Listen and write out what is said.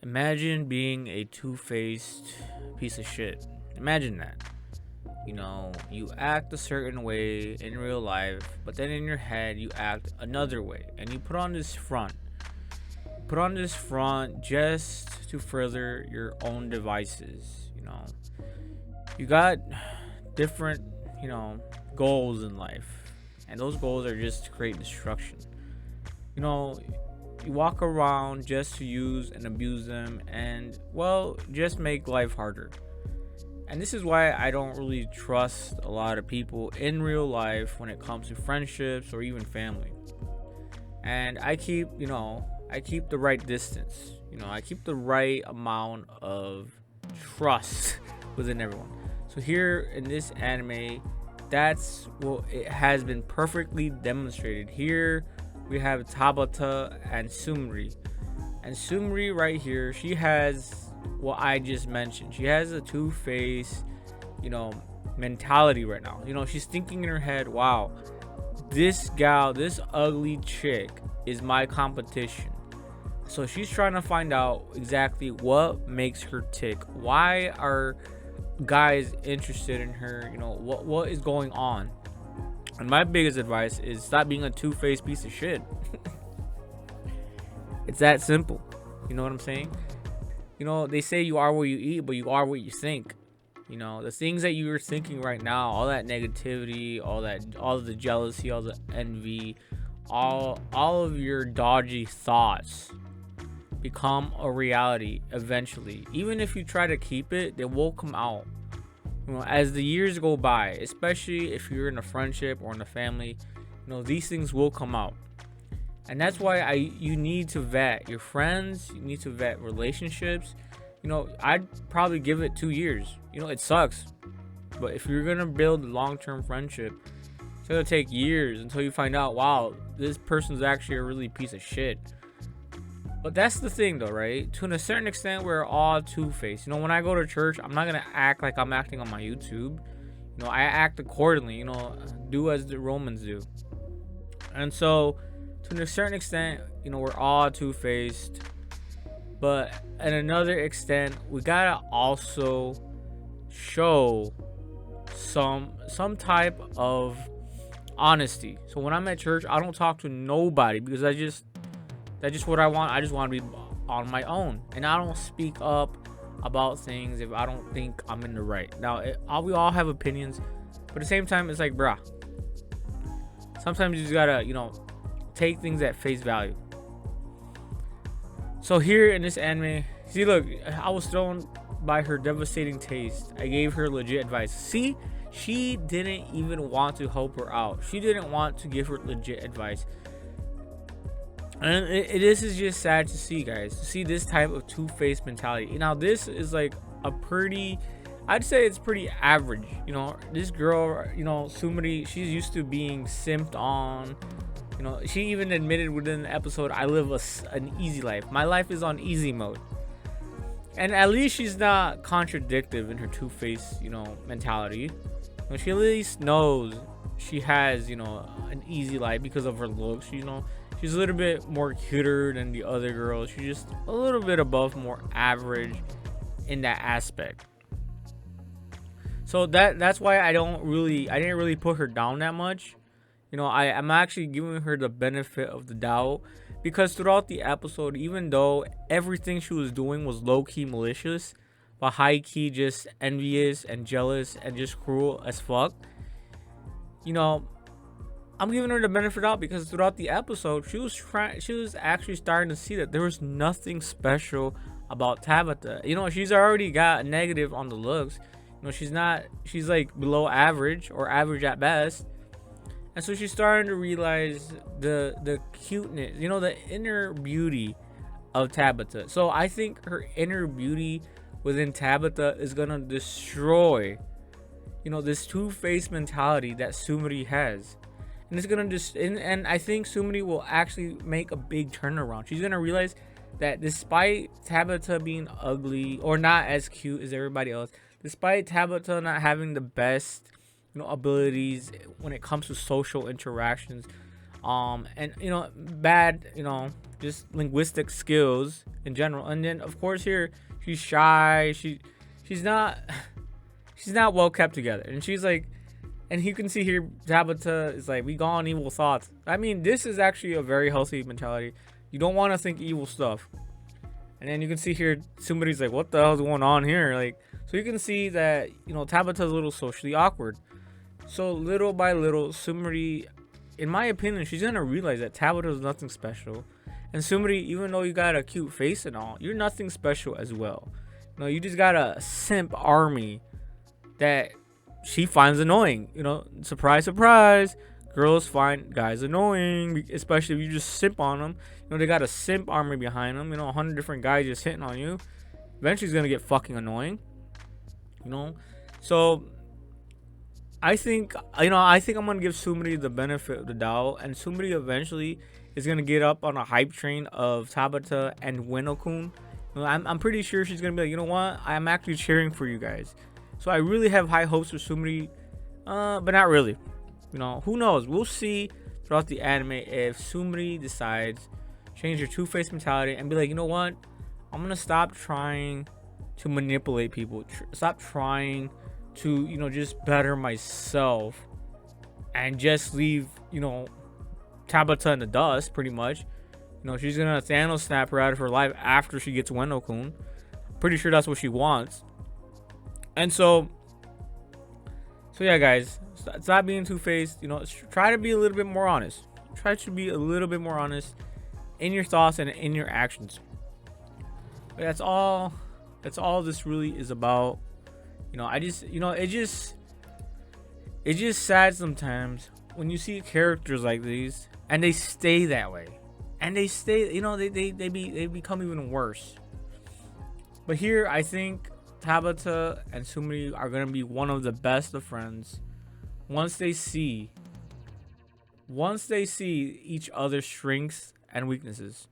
Imagine being a two-faced piece of shit. Imagine that. You act a certain way in real life, but then in your head you act another way, and you put on this front. Put on this front just to further your own devices. You got different, goals in life, and those goals are just to create destruction. You walk around just to use and abuse them, and well, just make life harder. And this is why I don't really trust a lot of people in real life when it comes to friendships or even family. And I keep the right distance. I keep the right amount of trust within everyone. So here in this anime, that's what it has been perfectly demonstrated. Here we have Tabata and Sumri. And Sumri right here, she has what I just mentioned. She has a two-faced, mentality right now. She's thinking in her head, wow, this gal, this ugly chick is my competition. So she's trying to find out exactly what makes her tick. Why are guys interested in her? What is going on? And my biggest advice is stop being a two-faced piece of shit. It's that simple. You know what I'm saying? They say you are what you eat, but you are what you think. The things that you're thinking right now, all that negativity, all of the jealousy, all the envy, all of your dodgy thoughts become a reality eventually. Even if you try to keep it, they will come out. As the years go by, especially if you're in a friendship or in a family, these things will come out. And that's why you need to vet your friends. You need to vet relationships. I'd probably give it 2 years. It sucks, but if you're gonna build a long-term friendship, it's gonna take years until you find out, wow, this person's actually a really piece of shit. But that's the thing, though, right? To a certain extent, we're all two-faced. When I go to church, I'm not gonna act like I'm acting on my YouTube. I act accordingly. Do as the Romans do. And so, to a certain extent, we're all two-faced. But at another extent, we gotta also show some type of honesty. So when I'm at church, I don't talk to nobody because that's just what I want. I just want to be on my own, and I don't speak up about things if I don't think I'm in the right. Now, we all have opinions, but at the same time, it's like, bruh, sometimes you just gotta, take things at face value. So here in this anime, see, look, I was thrown by her devastating taste. I gave her legit advice. See, she didn't even want to help her out. She didn't want to give her legit advice. And this is just sad to see, guys. To see this type of two-faced mentality. Now, this is like I'd say it's pretty average. This girl, Sumari, she's used to being simped on. She even admitted within the episode, I live an easy life. My life is on easy mode. And at least she's not contradictive in her two-faced, mentality. She at least knows she has, an easy life because of her looks. She's a little bit more cuter than the other girls. She's just a little bit above more average in that aspect. So that's why I didn't really put her down that much. I'm actually giving her the benefit of the doubt, because throughout the episode, even though everything she was doing was low-key malicious, but high-key just envious and jealous and just cruel as fuck, I'm giving her the benefit out because throughout the episode, she was actually starting to see that there was nothing special about Tabata. She's already got a negative on the looks. She's like below average or average at best. And so she's starting to realize the cuteness, the inner beauty of Tabata. So I think her inner beauty within Tabata is gonna destroy, this two-faced mentality that Sumari has. And it's gonna and I think Sumari will actually make a big turnaround. She's gonna realize that despite Tabata being ugly or not as cute as everybody else, despite Tabata not having the best abilities when it comes to social interactions, and bad just linguistic skills in general. And then of course here she's shy. She's not well kept together. And she's like, and you can see here Tabitha is like, we gone evil thoughts. I mean, this is actually a very healthy mentality. You don't want to think evil stuff. And then you can see here somebody's like, what the hell's going on here? Like, so you can see that, you know, Tabitha's a little socially awkward. So little by little, Sumri, in my opinion, she's gonna realize that Tabitha's nothing special. And Sumri, even though you got a cute face and all, you're nothing special as well. You know, you just got a simp army that she finds annoying. You know, surprise, surprise. Girls find guys annoying, especially if you just simp on them. You know, they got a simp army behind them. You know, 100 different guys just hitting on you. Eventually, it's gonna get fucking annoying. You know, so I think I'm gonna give Sumri the benefit of the doubt, and Sumri eventually is gonna get up on a hype train of Tabitha and Winokun. You know, I'm pretty sure she's gonna be like, you know what? I'm actually cheering for you guys. So I really have high hopes for Sumri, but not really. You know, who knows? We'll see throughout the anime if Sumri decides change her two-faced mentality and be like, you know what? I'm gonna stop trying to manipulate people. Stop trying to, you know, just better myself and just leave, you know, Tabitha in the dust, pretty much. You know, she's gonna Thanos snap her out of her life after she gets Weno-kun. Pretty sure that's what she wants. And so yeah, guys, stop being two-faced. You know, try to be a little bit more honest. Try to be a little bit more honest in your thoughts and in your actions. But that's all this really is about. You know, it's just sad sometimes when you see characters like these and they stay that way. And they stay, you know, they become even worse. But here I think Tabitha and Sumri are gonna be one of the best of friends once they see each other's strengths and weaknesses.